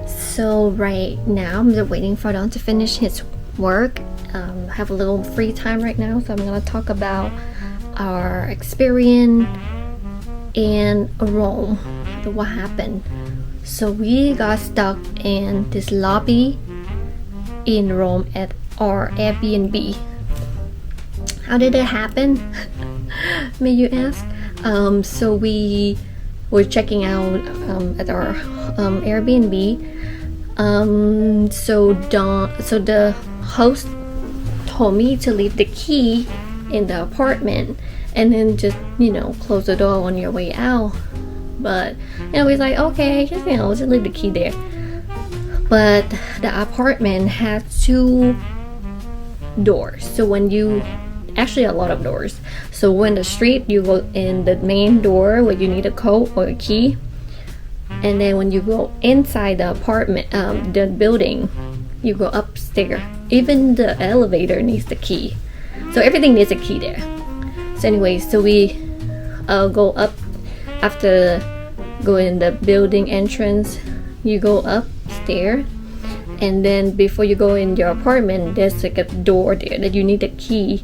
So right now I'm just waiting for Don to finish his work. I have a little free time right now, so I'm gonna talk about our experience in Rome, what happened. So we got stuck in this lobby in Rome at our Airbnb. How did it happen? May you ask? So we were checking out at our Airbnb. So the host told me to leave the key in the apartment and then just close the door on your way out. But we're like, okay, just leave the key there. But the apartment had 2 doors. So actually a lot of doors. So when the street, you go in the main door where you need a code or a key, and then when you go inside the apartment, the building, you go upstairs. Even the elevator needs the key. So everything needs a key there. So anyway, so we go up after going the building entrance. You go upstairs, and then before you go in your apartment, there's like a door there that you need a key.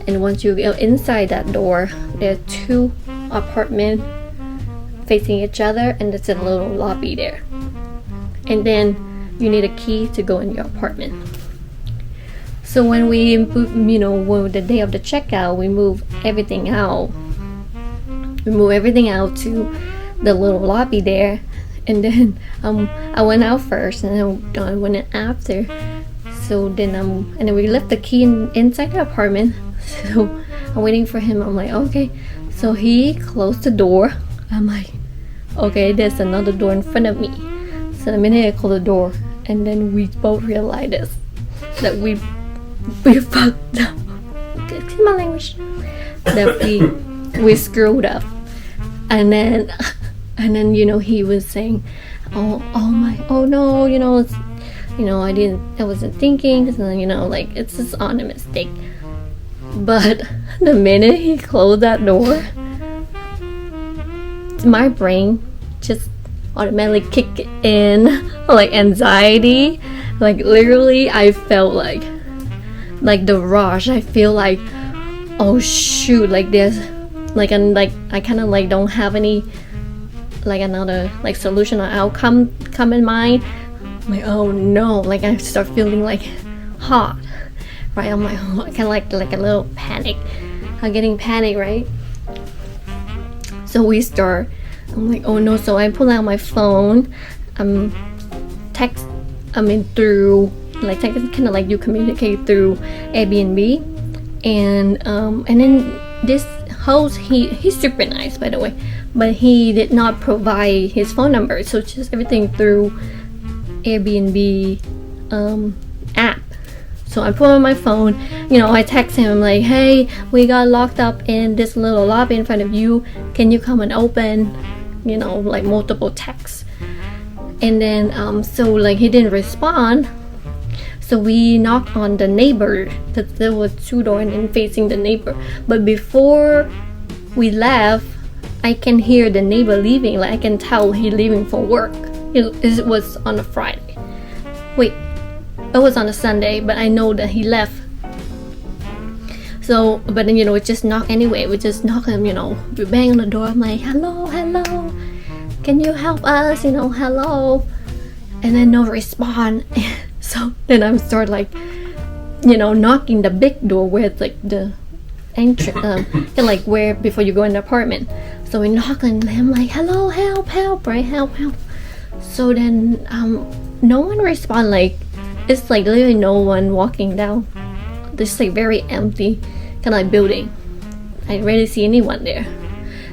And once you go inside that door, there are 2 apartments facing each other, and there's a little lobby there. And then you need a key to go in your apartment. So when we the day of the checkout, we move everything out. We move everything out to the little lobby there, and then I went out first, and then Don went in after. So then and then we left the key inside the apartment. So I'm waiting for him. I'm like, okay. So he closed the door. I'm like, okay, there's another door in front of me. So the minute I close the door, and then we both realized this, that we fucked up. Excuse my language. That we screwed up. And then he was saying, oh no, I wasn't thinking, and then it's just on a mistake. But the minute he closed that door, my brain just automatically kicked in, like anxiety. Like literally, I felt like the rush. I feel like, oh shoot, like there's I kind of don't have any another solution or outcome come in mind. I'm like, oh no, I start feeling hot. Right, I'm like, oh, kind of like a little panic. I'm getting panic, right? So I'm like, oh no. So I pull out my phone. Through kind of you communicate through Airbnb, and then this host, he's super nice, by the way, but he did not provide his phone number, so it's just everything through Airbnb app. So I put on my phone, I text him like, hey, we got locked up in this little lobby in front of you. Can you come and open? Multiple texts. And then, so he didn't respond. So we knocked on the neighbor, because there was 2 doors and facing the neighbor. But before we left, I can hear the neighbor leaving. I can tell he leaving for work. It was on a Friday. Wait. It was on a Sunday, but I know that he left. So, but then we just knock anyway. We just knock him, we bang on the door. I'm like, hello, can you help us? Hello. And then no response. So then I start knocking the big door where it's the entrance, where before you go in the apartment. So we knock and I'm like, hello, help, right? Help. So then no one respond. It's literally no one walking down this very empty kind of building. I rarely see anyone there.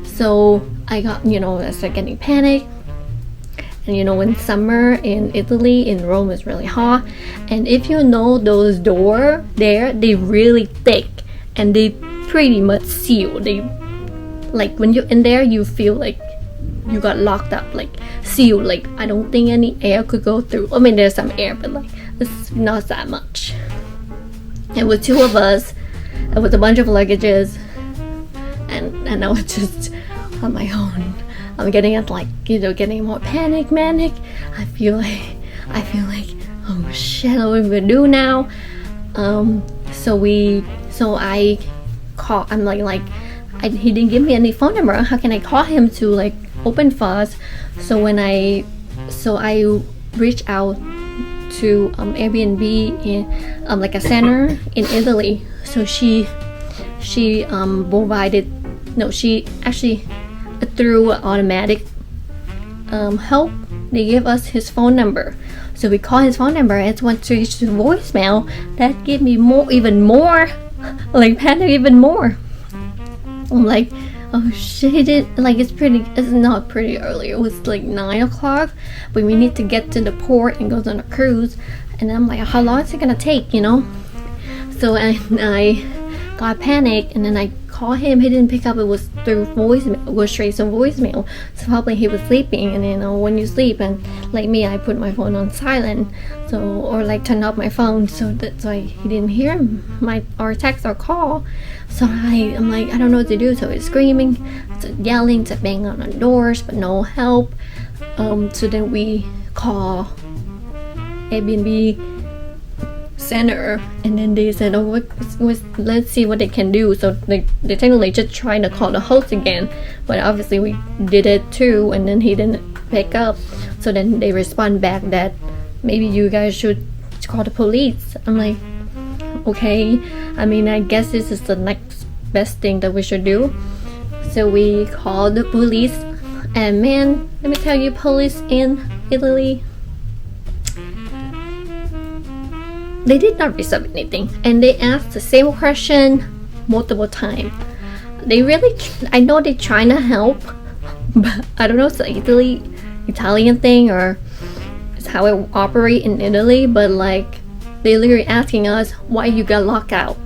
So I got I started getting panic. And when summer in Italy, in Rome, is really hot, and if those doors there, they really thick and they pretty much seal. They when you're in there, you feel like you got locked up, sealed. I don't think any air could go through. I mean, there's some air, but it's not that much. And with 2 of us, it was a bunch of luggages, and I was just on my own. I'm getting getting more manic. I feel like oh shit, what are we gonna do now? So I call. I'm like he didn't give me any phone number. How can I call him to like open for us? So I reached out to Airbnb in like a center in Italy. So she provided, no, she actually through automatic help, they gave us his phone number. So we called his phone number, and it went to his voicemail. That gave me even more like panic even more. I'm like, oh shit, it's not pretty early. It was like 9 o'clock, but we need to get to the port and go on a cruise. And I'm like, how long is it gonna take, you know? So I got panicked, and then I called him. He didn't pick up. It was through voicemail. It was straight to voicemail. So probably he was sleeping. And you know, when you sleep, and like me, I put my phone on silent, so or like turn off my phone so that he didn't hear our text or call. So I'm like, I don't know what to do. So he's screaming, so yelling, so banging on the doors, but no help. So then we call Airbnb center, and then they said, oh, let's see what they can do. So they technically just trying to call the host again, but obviously we did it too, and then he didn't pick up. So then they respond back that maybe you guys should call the police. I'm like, okay, I mean, I guess this is the next best thing that we should do. So we called the police, and man, let me tell you, police in Italy, they did not resolve anything, and they asked the same question multiple times. They really, I know they're trying to help, but I don't know if it's an Italian thing or it's how it operates in Italy, but like they literally asking us why you got locked out.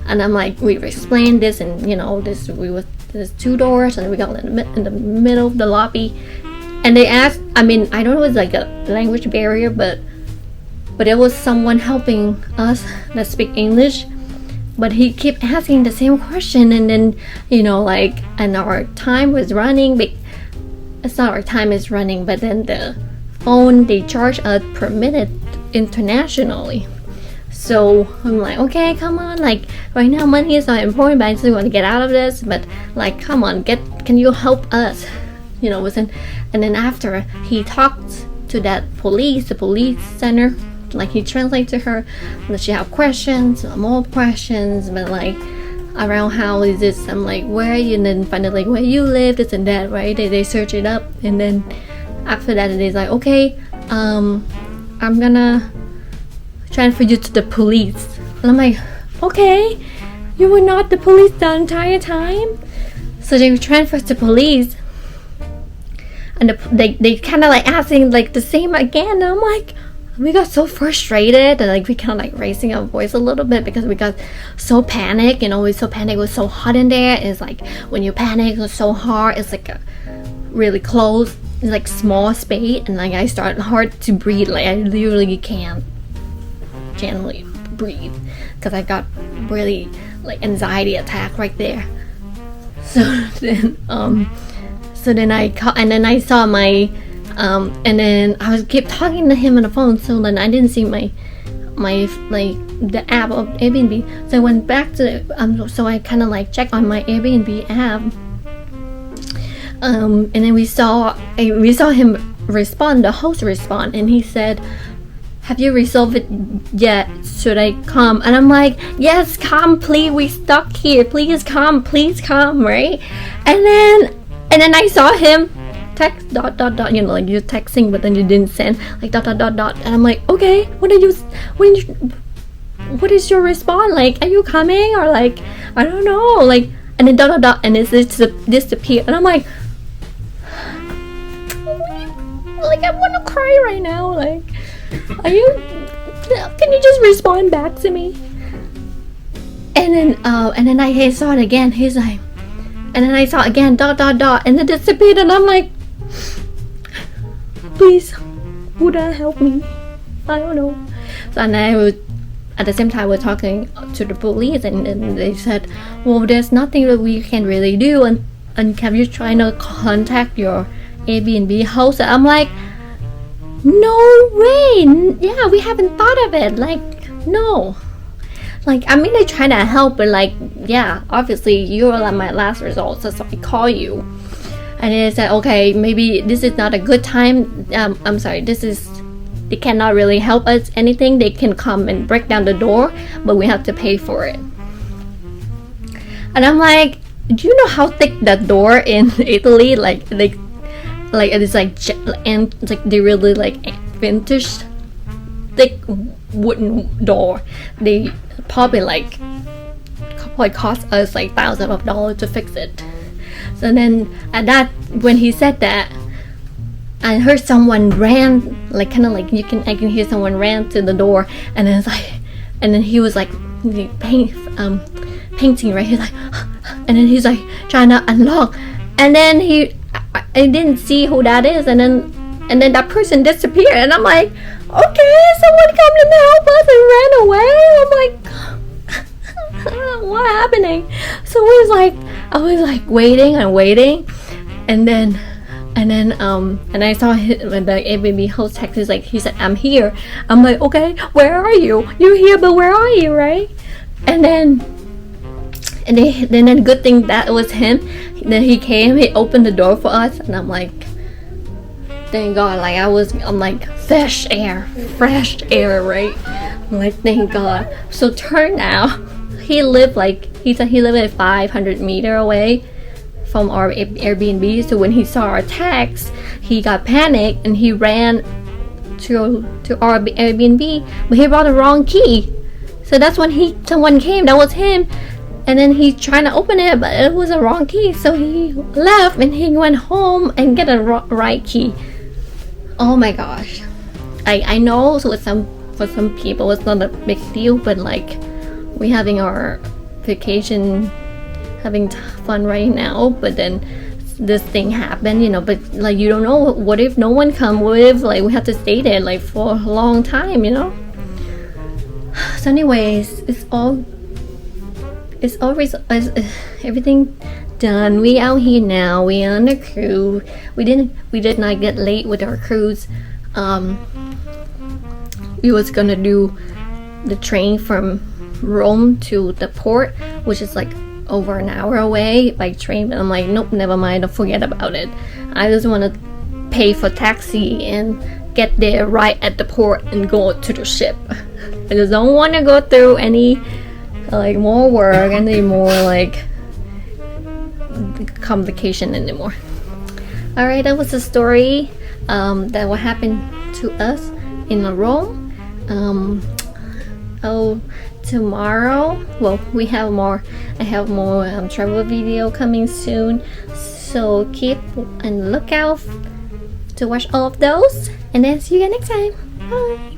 And I'm like, we've explained this, and you know, there's 2 doors, and we got in the middle of the lobby. And they asked, I mean, I don't know if it's like a language barrier, but it was someone helping us that speak English, but he kept asking the same question. And then, you know, like, and our time was running, but it's not our time is running, but then the phone, they charge us per minute internationally. So I'm like, okay, come on, like right now money is not important, but I still want to get out of this, but like, come on, can you help us, you know? And then after he talked to the police center, like he translates to her that she have questions, more questions, but like around how is this, I'm like, where are you? And then finally like, where you live, this and that, right? They search it up, and then after that they're like, okay, I'm gonna transfer you to the police. And I'm like, okay, you were not the police the entire time? So they transferred to police, and they kind of like asking like the same again, and I'm like, we got so frustrated, and like we kind of like raising our voice a little bit because we got so panicked, you know. We so panicked, it was so hot in there. It's like when you panic, it's so hard, it's like a really close, like small space, and like I start hard to breathe, like I literally can't generally breathe because I got really like anxiety attack right there. So then I called, and then I saw my and then I was kept talking to him on the phone, so then I didn't see my like the app of Airbnb. So I went back to so I kind of like checked on my Airbnb app, and then we saw him respond, the host respond, and he said, have you resolved it yet? Should I come? And I'm like, yes, come, please. We stuck here. Please come, right? And then I saw him text ... you know, like you're texting, but then you didn't send like ... And I'm like, okay, what is your response? Like, are you coming? Or like, I don't know. Like, and then ... and it's disappeared. And I'm like I want to cry right now. Like, can you just respond back to me? And then I saw it again. He's like, and then I saw it again ... and it disappeared. And I'm like, please, Buddha, help me. I don't know. So, and I was at the same time we're talking to the police, and they said, well, there's nothing that we can really do, and have you trying to contact your Airbnb host? And I'm like, no way. Yeah, we haven't thought of it. Like, no. Like, I mean, I try to help, but like, yeah, obviously you're like my last resort, so I call you. And they said, okay, maybe this is not a good time. I'm sorry, they cannot really help us anything. They can come and break down the door, but we have to pay for it. And I'm like, do you know how thick that door in Italy? Like it's like, and it's like they really like vintage thick wooden door. They probably cost us like thousands of dollars to fix it. So then at that, when he said that, I heard someone ran, like kind of like I can hear someone ran to the door, and then it's like, and then he was like painting, right? He's like, and then he's like trying to unlock, and then I didn't see who that is, and then that person disappeared, and I'm like, okay, someone come to help us and ran away. I'm like, what happening? So I was like waiting, and then I saw when the Airbnb host text, like he said, I'm here. I'm like, okay, where are you? You're here, but where are you, right? And then good thing that it was him. Then he came, he opened the door for us, and I'm like, thank God. Like I'm like fresh air, right? I'm like, thank God. So turn out he said he lived at 500 meters away from our Airbnb. So when he saw our text, he got panicked and he ran to our Airbnb, but he brought the wrong key. So that's when someone came. That was him. And then he's trying to open it, but it was a wrong key. So he left and he went home and get a right key. Oh my gosh. I know, so for some people it's not a big deal, but like, we having our vacation, having fun right now, but then this thing happened, you know. But like, you don't know, what if no one come? What if like we have to stay there like for a long time, you know? So anyways, it's everything done. We out here now. We on the cruise. We did not get late with our cruise. We was gonna do the train from Rome to the port, which is like over an hour away by train, but I'm like, nope, never mind, don't forget about it. I just want to pay for taxi and get there right at the port and go to the ship. I just don't want to go through any like more work, any more like complication anymore. All right, that was the story that what happened to us in Rome. Tomorrow, well, I have more travel video coming soon, so keep and look out to watch all of those, and then see you again next time. Bye.